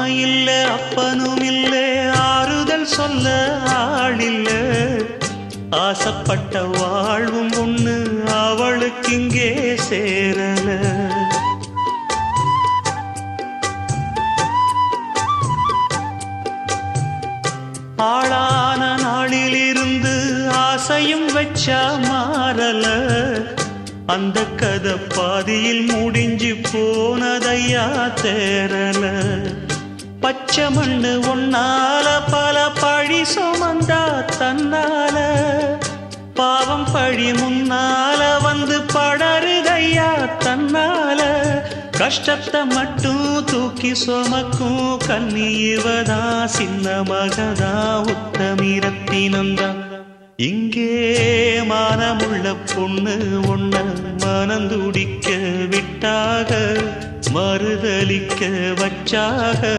அம்மையில்ல அப்பனும் இல்ல ஆறுதல் சொல்ல ஆளில்ல ஆசைப்பட்ட வாழ்வும் ஒண்ணு அவளுக்கு இங்கே சேரல ஆளான நாளிலிருந்து ஆசையும் வச்சா மாறல அந்த கதை பாதியில் முடிஞ்சு போனதையா தேரல பச்சை மண்ணு ஒன்னால பல பழி சுமந்தா தன்னால பாவம் பழி முன்னால வந்து படருதையா தன்னால கஷ்டத்தை மட்டும் தூக்கி சுமக்கும் கண்ணீவதா சின்ன மகதா உத்தமிரத்தினந்தா இங்கே மானமுள்ள பொண்ணு ஒன்ன மனந்துடிக்க விட்டாக மறுதலிக்க வச்சாக